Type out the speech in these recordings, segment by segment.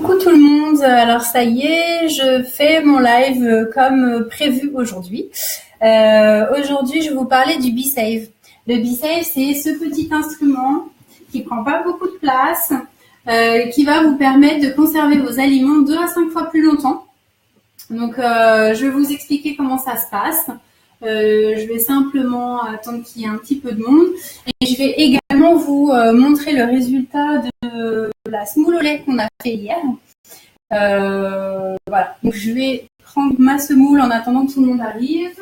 Coucou tout le monde, alors ça y est, je fais mon live comme prévu aujourd'hui. Aujourd'hui, je vais vous parler du B-Save. Le B-Save, c'est ce petit instrument qui prend pas beaucoup de place, qui va vous permettre de conserver vos aliments 2 à 5 fois plus longtemps. Donc, je vais vous expliquer comment ça se passe. Je vais simplement attendre qu'il y ait un petit peu de monde. Et je vais également vous montrer le résultat de la semoule au lait qu'on a fait hier. Voilà, donc je vais prendre ma semoule en attendant que tout le monde arrive.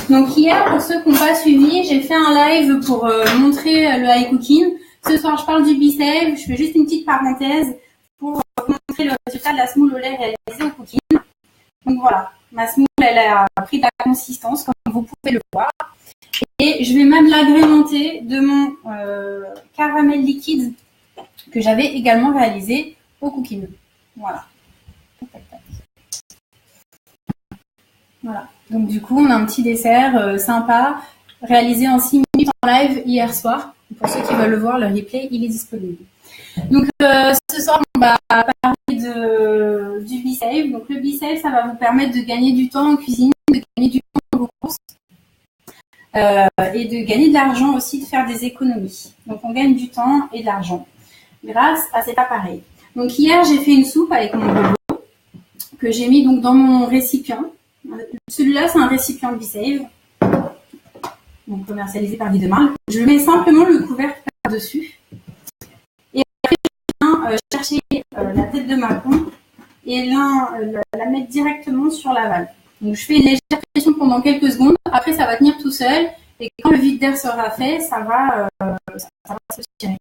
Donc hier, pour ceux qui n'ont pas suivi, j'ai fait un live pour montrer le high cooking. Ce soir, je parle du B-Save. Je fais juste une petite parenthèse pour montrer le résultat de la semoule au lait réalisée au cooking. Donc voilà, ma semoule, elle a pris de la consistance, comme vous pouvez le voir. Et je vais même l'agrémenter de mon caramel liquide que j'avais également réalisé au cooking. Voilà. Voilà. Donc du coup, on a un petit dessert sympa, réalisé en 6 minutes en live hier soir. Pour ceux qui veulent le voir, le replay, il est disponible. Donc ce soir, on va parler du B-Save. Donc le B-Save, ça va vous permettre de gagner du temps en cuisine, de gagner du temps dans vos courses. Et de gagner de l'argent aussi, de faire des économies. Donc on gagne du temps et de l'argent grâce à cet appareil. Donc hier j'ai fait une soupe avec mon robot que j'ai mis donc dans mon récipient. Celui-là c'est un récipient B-Save, donc commercialisé par Wiedemark. Je mets simplement le couvercle par-dessus et après je viens chercher la tête de ma pompe et la mettre directement sur la valve. Donc je fais une légère pression pendant quelques secondes, après ça va tenir tout seul et quand le vide d'air sera fait, ça va se tirer.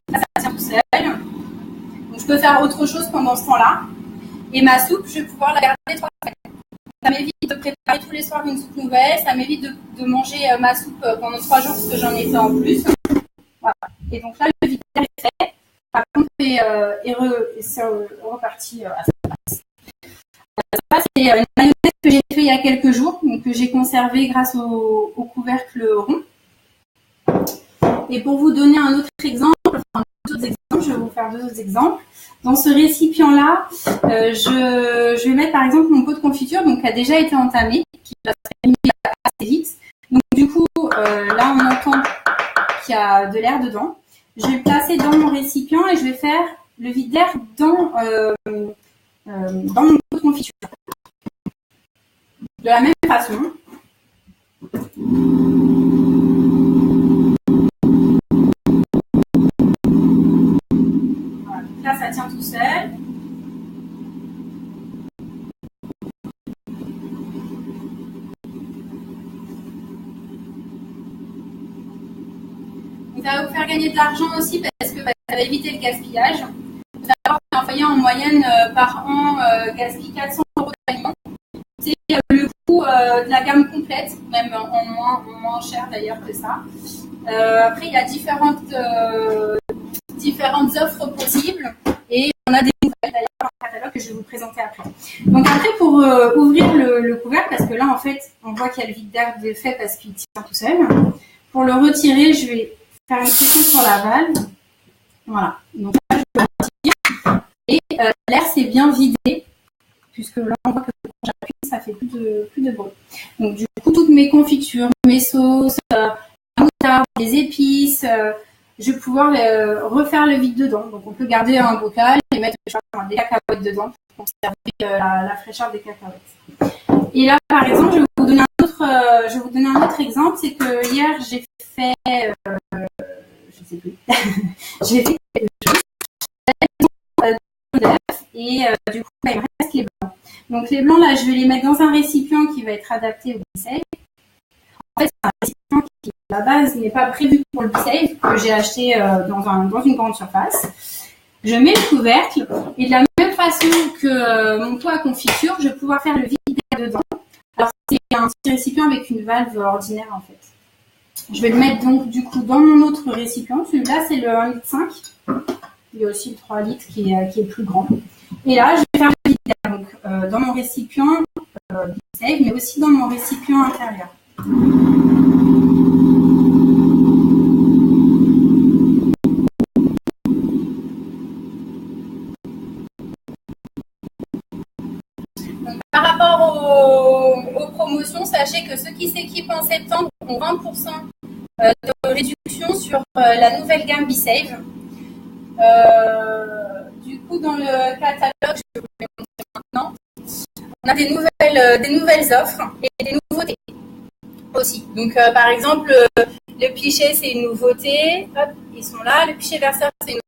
Là, ça tient tout seul. Donc je peux faire autre chose pendant ce temps-là. Et ma soupe, je vais pouvoir la garder 3 semaines. Ça m'évite de préparer tous les soirs une soupe nouvelle, ça m'évite de manger ma soupe pendant 3 jours parce que j'en ai fait en plus. Voilà. Et donc là, le vide d'air est fait. Par contre, c'est reparti à sa place. Ça, c'est une mayonnaise que j'ai fait il y a quelques jours, donc que j'ai conservée grâce au couvercle rond. Et pour vous donner un autre exemple, je vais vous faire 2 autres exemples. Dans ce récipient-là, je vais mettre par exemple mon pot de confiture, donc qui a déjà été entamé, qui va se réunir assez vite. Donc du coup, là on entend qu'il y a de l'air dedans. Je vais le placer dans mon récipient et je vais faire le vide d'air dans mon pot de confiture. De la même façon. Voilà, donc là, ça tient tout seul. Ça va vous faire gagner de l'argent aussi parce que ça va éviter le gaspillage. Il faut savoir qu'un foyer en moyenne par an gaspille 400 € d'aliments. C'est le coût de la gamme complète, même en moins cher d'ailleurs que ça. Après, il y a différentes offres possibles et on a des nouvelles d'ailleurs dans le catalogue que je vais vous présenter après. Donc après, pour ouvrir le couvercle, parce que là en fait, on voit qu'il y a le vide d'air de fait parce qu'il tient tout seul. Pour le retirer, je vais faire une pression sur la valve. Voilà. Donc là, je le retire. Et l'air s'est bien vidé, puisque là, on voit que quand j'appuie, ça fait plus de bruit. Donc du coup, toutes mes confitures, mes sauces, la moutarde, les épices, je vais pouvoir refaire le vide dedans. Donc on peut garder un bocal et mettre des cacahuètes dedans pour conserver la fraîcheur des cacahuètes. Et là, par exemple, je vais vous donner un autre exemple. C'est que hier, j'ai fait je sais plus. J'ai fait quelque chose. Et du coup, il me reste les blancs. Donc les blancs, là, je vais les mettre dans un récipient qui va être adapté au B-Save. En fait, c'est un récipient qui, à la base, n'est pas prévu pour le B-Save, que j'ai acheté dans une grande surface. Je mets le couvercle et de la même façon que mon pot à confiture, je vais pouvoir faire le vide d'air dedans. Alors, c'est un petit récipient avec une valve ordinaire, en fait. Je vais le mettre donc du coup dans mon autre récipient. Celui-là, c'est le 1,5 litre. Il y a aussi le 3 litres qui est plus grand. Et là, je vais faire le vide d'air. Donc, dans mon récipient B-Save, mais aussi dans mon récipient intérieur. Par rapport aux promotions, sachez que ceux qui s'équipent en septembre ont 20% de réduction sur la nouvelle gamme BeSave. Du coup, dans le catalogue, je vais vous les montrer maintenant, on a des nouvelles offres et des nouveautés aussi. Donc, par exemple, le pichet, c'est une nouveauté. Hop, ils sont là. Le pichet verseur, c'est une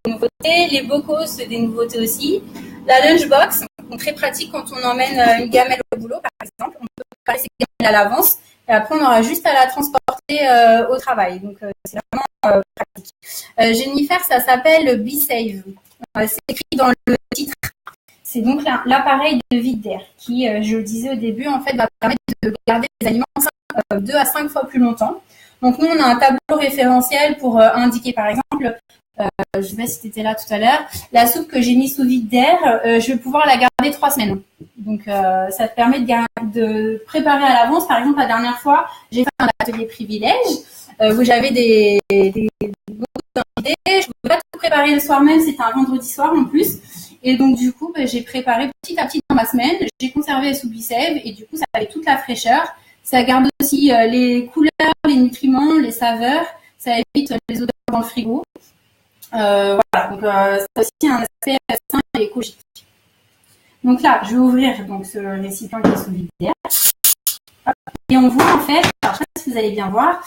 nouveauté. Les bocaux, c'est des nouveautés aussi. La lunchbox, donc très pratique quand on emmène une gamelle au boulot, par exemple. On peut préparer ses gamelles à l'avance et après, on aura juste à la transporter au travail. Donc, c'est vraiment pratique. Jennifer, ça s'appelle BeSave. C'est écrit dans le titre. C'est donc l'appareil de vide d'air qui, je le disais au début, en fait, va permettre de garder les aliments 2 à 5 fois plus longtemps. Donc, nous, on a un tableau référentiel pour indiquer, par exemple, je ne sais pas si tu étais là tout à l'heure, la soupe que j'ai mise sous vide d'air, je vais pouvoir la garder 3 semaines. Donc, ça te permet de préparer à l'avance. Par exemple, la dernière fois, j'ai fait un atelier privilège où j'avais beaucoup d'invités. Je ne pouvais pas tout préparer le soir même, c'était un vendredi soir en plus. Et donc, du coup, j'ai préparé petit à petit dans ma semaine. J'ai conservé sous BeSave et du coup, ça avait toute la fraîcheur. Ça garde aussi les couleurs, les nutriments, les saveurs. Ça évite les odeurs dans le frigo. Voilà, donc c'est aussi un aspect sain et écologique. Donc là, je vais ouvrir donc, ce récipient qui est sous vide d'air. Et on voit en fait, alors je ne sais pas si vous allez bien voir,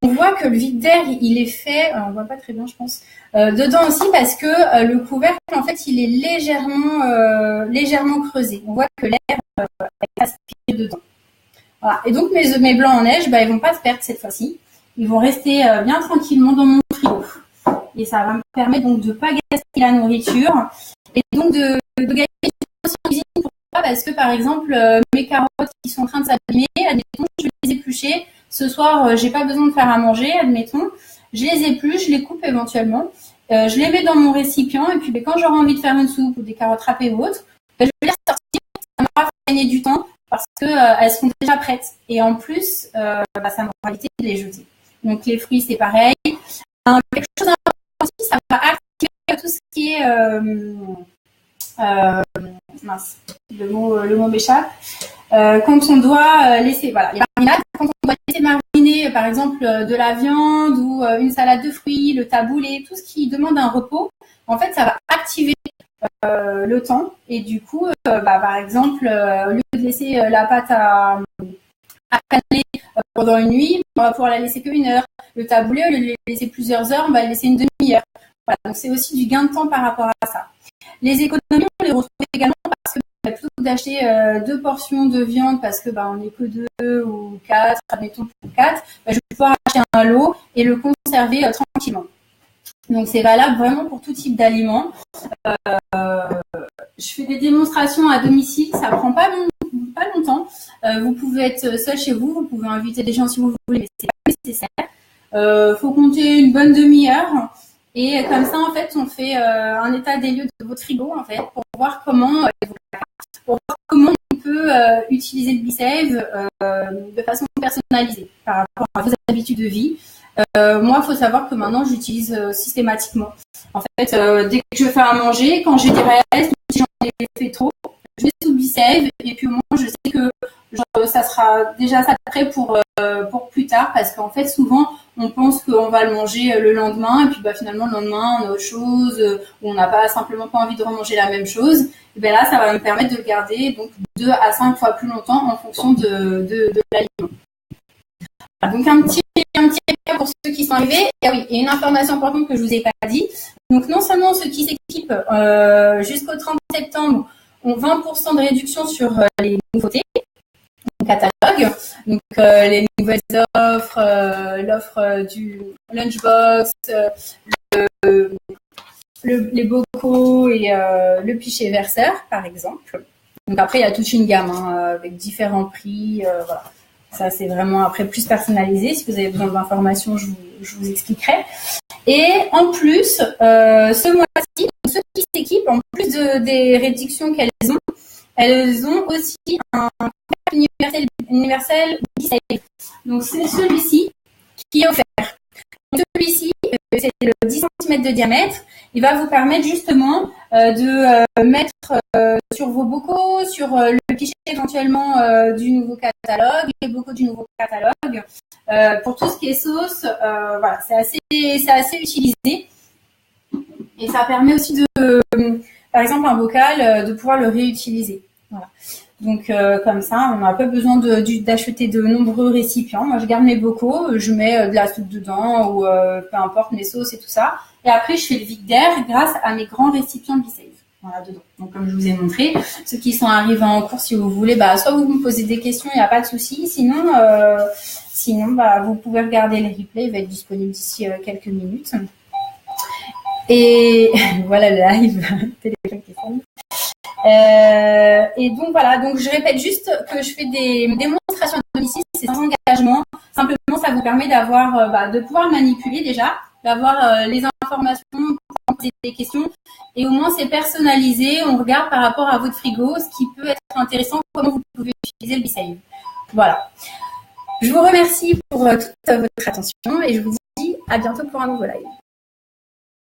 on voit que le vide d'air, il est fait, on ne voit pas très bien je pense, dedans aussi parce que le couvercle, en fait, il est légèrement creusé. On voit que l'air est aspiré dedans. Voilà. Et donc mes blancs en neige, ils vont pas se perdre cette fois-ci. Ils vont rester bien tranquillement dans mon frigo. Et ça va me permettre donc de ne pas gaspiller la nourriture et donc de gagner aussi en cuisine. Pourquoi ? Parce que par exemple, mes carottes qui sont en train de s'abîmer, admettons, je vais les éplucher. Ce soir, j'ai pas besoin de faire à manger, admettons. Je les épluche, je les coupe éventuellement. Je les mets dans mon récipient et puis quand j'aurai envie de faire une soupe ou des carottes râpées ou autre, je vais les sortir. Ça m'aura fait gagner du temps parce qu'elles sont déjà prêtes. Et en plus, ça m'aura évité de les jeter. Donc les fruits, c'est pareil. Quelque chose d'important aussi, ça va activer tout ce qui est mince, le mot m'échappe. Quand on doit laisser, voilà, les marinades, quand on doit laisser mariner, par exemple, de la viande ou une salade de fruits, le taboulé, tout ce qui demande un repos, en fait, ça va activer le temps. Et du coup, par exemple, au lieu de laisser la pâte à caler pendant une nuit, on va pouvoir la laisser qu'une heure. Le taboulé, au lieu de le laisser plusieurs heures, on va le laisser une demi-heure. Voilà, donc c'est aussi du gain de temps par rapport à ça. Les économies, on les retrouve également parce que plutôt que d'acheter 2 portions de viande parce que on n'est que 2 ou 4, admettons pour 4, je vais pouvoir acheter un lot et le conserver tranquillement. Donc c'est valable vraiment pour tout type d'aliments. Je fais des démonstrations à domicile, ça prend pas longtemps. Vous pouvez être seul chez vous, vous pouvez inviter des gens si vous voulez, mais c'est pas nécessaire. Faut compter une bonne demi-heure. Et comme ça, en fait, on fait un état des lieux de votre frigo, en fait, pour voir comment on peut utiliser le BeSave de façon personnalisée par rapport à vos habitudes de vie. Moi, il faut savoir que maintenant, j'utilise systématiquement. En fait, dès que je fais à manger, quand j'ai des restes, si j'en ai fait trop, je mets sous BeSave et puis au moins, je sais que ça sera déjà ça prêt pour plus tard parce qu'en fait, souvent, on pense qu'on va le manger le lendemain et puis finalement, le lendemain, on a autre chose ou on n'a simplement pas envie de remanger la même chose. Et là, ça va me permettre de le garder donc 2 à 5 fois plus longtemps en fonction de l'aliment. Donc un petit récap pour ceux qui sont arrivés. Et oui, et une information importante que je vous ai pas dit. Donc non seulement ceux qui s'équipent jusqu'au 30 septembre ont 20% de réduction sur les nouveautés au catalogue. Donc les nouvelles offres, l'offre du lunchbox, les bocaux et le pichet verseur par exemple. Donc après il y a toute une gamme avec différents prix. Voilà. Ça, c'est vraiment après plus personnalisé. Si vous avez besoin d'informations, je vous expliquerai. Et en plus, ce mois-ci, ceux qui s'équipent, en plus des réductions qu'elles ont aussi un universel BeSafe. Donc c'est celui-ci qui est offert. Celui-ci, c'est le 10 cm de diamètre. Il va vous permettre justement de mettre sur vos bocaux, sur le cliché éventuellement du nouveau catalogue, les bocaux du nouveau catalogue. Pour tout ce qui est sauce, voilà, c'est assez utilisé. Et ça permet aussi par exemple, un bocal, de pouvoir le réutiliser. Voilà. Donc, comme ça, on n'a pas besoin d'acheter de nombreux récipients. Moi, je garde mes bocaux, je mets de la soupe dedans ou peu importe mes sauces et tout ça. Et après, je fais le vide d'air grâce à mes grands récipients BeSafe. Voilà, dedans. Donc, comme je vous ai montré, ceux qui sont arrivés en cours, si vous voulez, soit vous me posez des questions, il n'y a pas de souci. Sinon, vous pouvez regarder les replays. Il va être disponible d'ici quelques minutes. Et voilà le live, téléphone qui sonne. Et donc voilà, donc je répète juste que je fais des démonstrations à domicile, c'est sans engagement. Simplement, ça vous permet de pouvoir manipuler déjà, d'avoir les informations, pour poser des questions. Et au moins, c'est personnalisé. On regarde par rapport à votre frigo, ce qui peut être intéressant, comment vous pouvez utiliser le BeSafe. Voilà. Je vous remercie pour toute votre attention et je vous dis à bientôt pour un nouveau live.